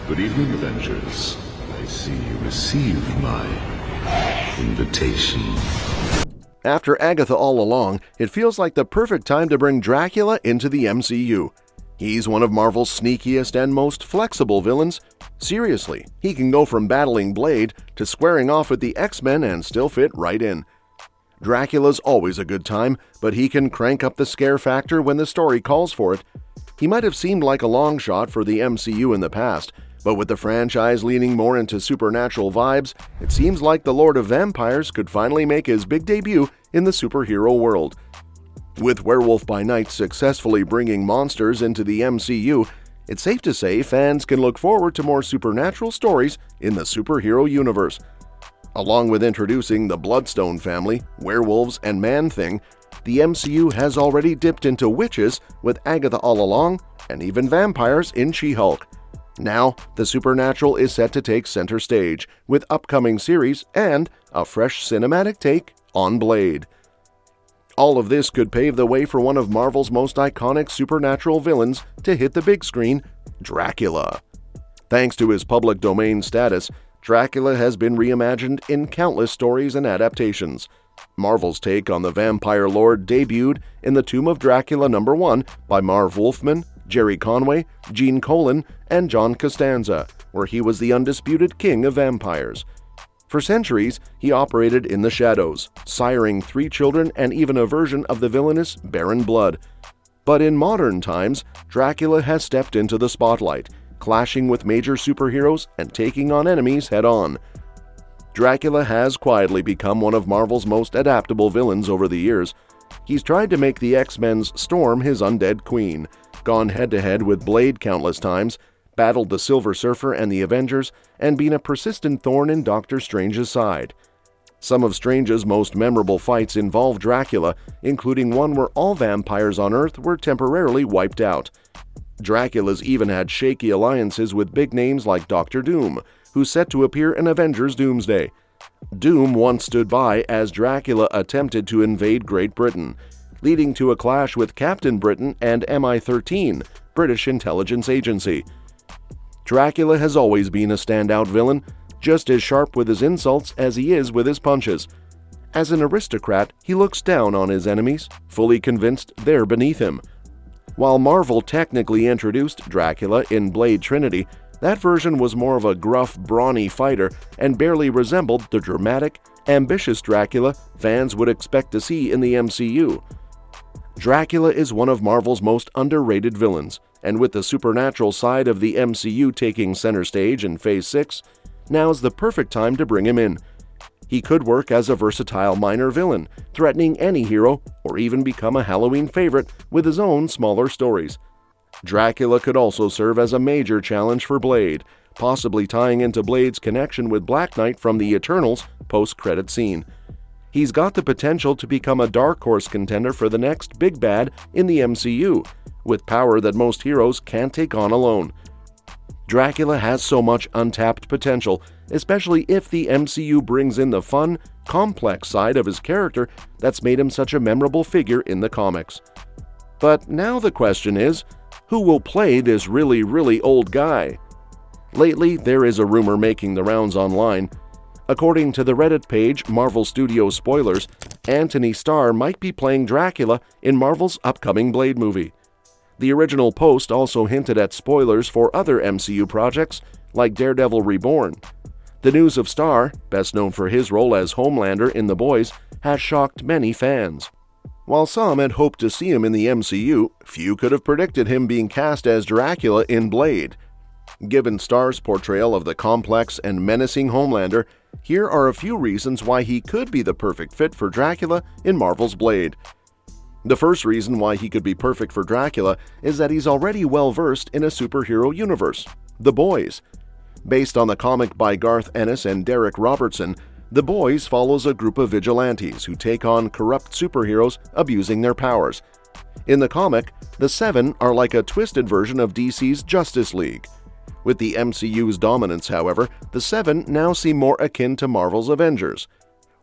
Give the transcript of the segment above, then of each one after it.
Good evening, Avengers. I see you received my invitation. After Agatha All Along, it feels like the perfect time to bring Dracula into the MCU. He's one of Marvel's sneakiest and most flexible villains. Seriously, he can go from battling Blade to squaring off with the X-Men and still fit right in. Dracula's always a good time, but he can crank up the scare factor when the story calls for it. He might have seemed like a long shot for the MCU in the past, but with the franchise leaning more into supernatural vibes, it seems like the Lord of Vampires could finally make his big debut in the superhero world. With Werewolf by Night successfully bringing monsters into the MCU, it's safe to say fans can look forward to more supernatural stories in the superhero universe. Along with introducing the Bloodstone family, werewolves, and Man-Thing, the MCU has already dipped into witches with Agatha All Along and even vampires in She-Hulk. Now, the supernatural is set to take center stage with upcoming series and a fresh cinematic take on Blade. All of this could pave the way for one of Marvel's most iconic supernatural villains to hit the big screen, Dracula. Thanks to his public domain status, Dracula has been reimagined in countless stories and adaptations. Marvel's take on the vampire lord debuted in the Tomb of Dracula #1 by Marv Wolfman, Gerry Conway, Gene Colan, and John Costanza, where he was the undisputed king of vampires. For centuries, he operated in the shadows, siring 3 children and even a version of the villainous Baron Blood. But in modern times, Dracula has stepped into the spotlight, clashing with major superheroes and taking on enemies head-on. Dracula has quietly become one of Marvel's most adaptable villains over the years. He's tried to make the X-Men's Storm his undead queen, gone head-to-head with Blade countless times, battled the Silver Surfer and the Avengers, and been a persistent thorn in Doctor Strange's side. Some of Strange's most memorable fights involve Dracula, including one where all vampires on Earth were temporarily wiped out. Dracula's even had shaky alliances with big names like Doctor Doom, who's set to appear in Avengers Doomsday. Doom once stood by as Dracula attempted to invade Great Britain, leading to a clash with Captain Britain and MI13, British intelligence agency. Dracula has always been a standout villain, just as sharp with his insults as he is with his punches. As an aristocrat, he looks down on his enemies, fully convinced they're beneath him. While Marvel technically introduced Dracula in Blade Trinity, that version was more of a gruff, brawny fighter and barely resembled the dramatic, ambitious Dracula fans would expect to see in the MCU. Dracula is one of Marvel's most underrated villains, and with the supernatural side of the MCU taking center stage in Phase 6, now's the perfect time to bring him in. He could work as a versatile minor villain, threatening any hero, or even become a Halloween favorite with his own smaller stories. Dracula could also serve as a major challenge for Blade, possibly tying into Blade's connection with Black Knight from the Eternals post-credit scene. He's got the potential to become a dark horse contender for the next big bad in the MCU, with power that most heroes can't take on alone. Dracula has so much untapped potential, especially if the MCU brings in the fun, complex side of his character that's made him such a memorable figure in the comics. But now the question is, who will play this really old guy? Lately, there is a rumor making the rounds online. According to the Reddit page Marvel Studios Spoilers, Anthony Starr might be playing Dracula in Marvel's upcoming Blade movie. The original post also hinted at spoilers for other MCU projects like Daredevil Reborn. The news of Starr, best known for his role as Homelander in The Boys, has shocked many fans. While some had hoped to see him in the MCU, few could have predicted him being cast as Dracula in Blade. Given Starr's portrayal of the complex and menacing Homelander, here are a few reasons why he could be the perfect fit for Dracula in Marvel's Blade. The first reason why he could be perfect for Dracula is that he's already well-versed in a superhero universe, The Boys. Based on the comic by Garth Ennis and Derek Robertson, The Boys follows a group of vigilantes who take on corrupt superheroes abusing their powers. In the comic, the Seven are like a twisted version of DC's Justice League. With the MCU's dominance, however, the Seven now seem more akin to Marvel's Avengers.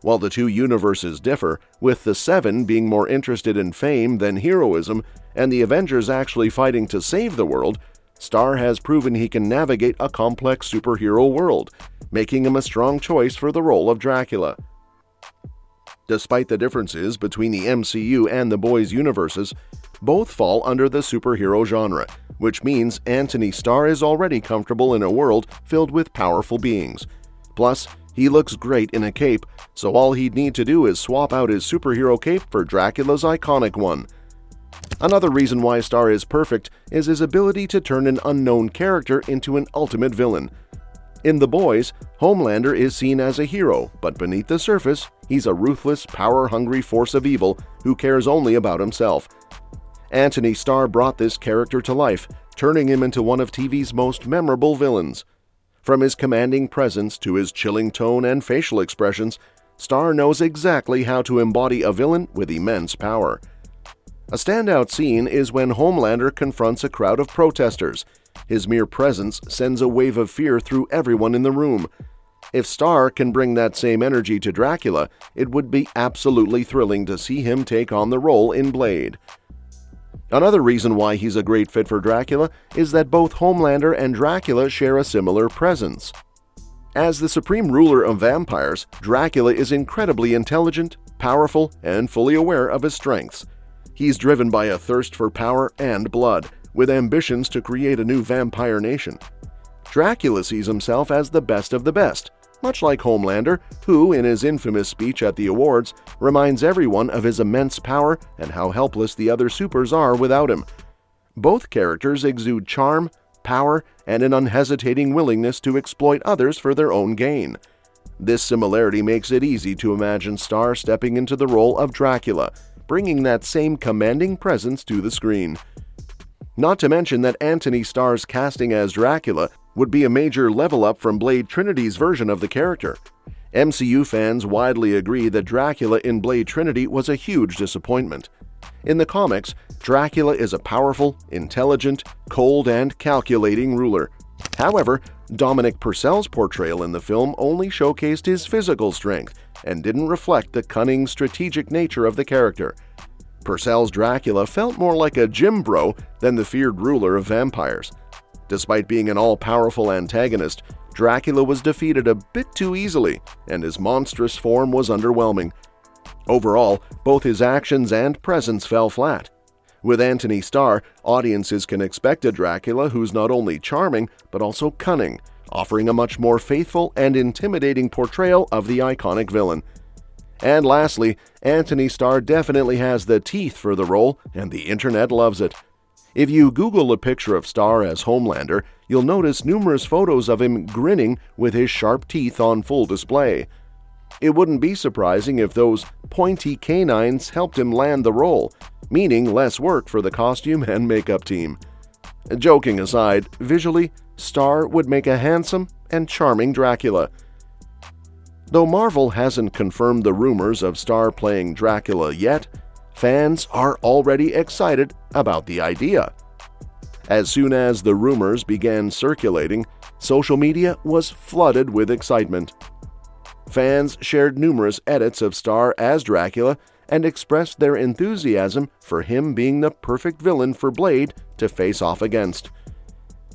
While the two universes differ, with the Seven being more interested in fame than heroism, and the Avengers actually fighting to save the world, Starr has proven he can navigate a complex superhero world, making him a strong choice for the role of Dracula. Despite the differences between the MCU and the boys' universes, both fall under the superhero genre, which means Anthony Starr is already comfortable in a world filled with powerful beings. Plus, he looks great in a cape, so all he'd need to do is swap out his superhero cape for Dracula's iconic one. Another reason why Starr is perfect is his ability to turn an unknown character into an ultimate villain. In The Boys, Homelander is seen as a hero, but beneath the surface, he's a ruthless, power-hungry force of evil who cares only about himself. Anthony Starr brought this character to life, turning him into one of TV's most memorable villains. From his commanding presence to his chilling tone and facial expressions, Starr knows exactly how to embody a villain with immense power. A standout scene is when Homelander confronts a crowd of protesters. His mere presence sends a wave of fear through everyone in the room. If Starr can bring that same energy to Dracula, it would be absolutely thrilling to see him take on the role in Blade. Another reason why he's a great fit for Dracula is that both Homelander and Dracula share a similar presence. As the supreme ruler of vampires, Dracula is incredibly intelligent, powerful, and fully aware of his strengths. He's driven by a thirst for power and blood, with ambitions to create a new vampire nation. Dracula sees himself as the best of the best, much like Homelander, who, in his infamous speech at the awards, reminds everyone of his immense power and how helpless the other supers are without him. Both characters exude charm, power, and an unhesitating willingness to exploit others for their own gain. This similarity makes it easy to imagine Starr stepping into the role of Dracula, bringing that same commanding presence to the screen. Not to mention that Anthony Starr's casting as Dracula would be a major level up from Blade Trinity's version of the character. MCU fans widely agree that Dracula in Blade Trinity was a huge disappointment. In the comics, Dracula is a powerful, intelligent, cold, and calculating ruler. However, Dominic Purcell's portrayal in the film only showcased his physical strength and didn't reflect the cunning, strategic nature of the character. Purcell's Dracula felt more like a gym bro than the feared ruler of vampires. Despite being an all-powerful antagonist, Dracula was defeated a bit too easily, and his monstrous form was underwhelming. Overall, both his actions and presence fell flat. With Anthony Starr, audiences can expect a Dracula who's not only charming, but also cunning, offering a much more faithful and intimidating portrayal of the iconic villain. And lastly, Anthony Starr definitely has the teeth for the role, and the internet loves it. If you Google a picture of Starr as Homelander, you'll notice numerous photos of him grinning with his sharp teeth on full display. It wouldn't be surprising if those pointy canines helped him land the role, meaning less work for the costume and makeup team. Joking aside, visually, Starr would make a handsome and charming Dracula. Though Marvel hasn't confirmed the rumors of Starr playing Dracula yet, fans are already excited about the idea. As soon as the rumors began circulating, social media was flooded with excitement. Fans shared numerous edits of Starr as Dracula and expressed their enthusiasm for him being the perfect villain for Blade to face off against.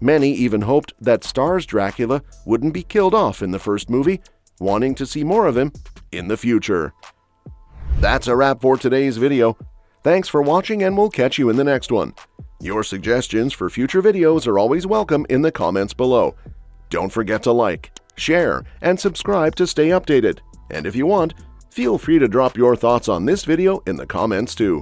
Many even hoped that Starr's Dracula wouldn't be killed off in the first movie, wanting to see more of him in the future. That's a wrap for today's video. Thanks for watching, and we'll catch you in the next one. Your suggestions for future videos are always welcome in the comments below. Don't forget to like, share, and subscribe to stay updated. And if you want, feel free to drop your thoughts on this video in the comments too.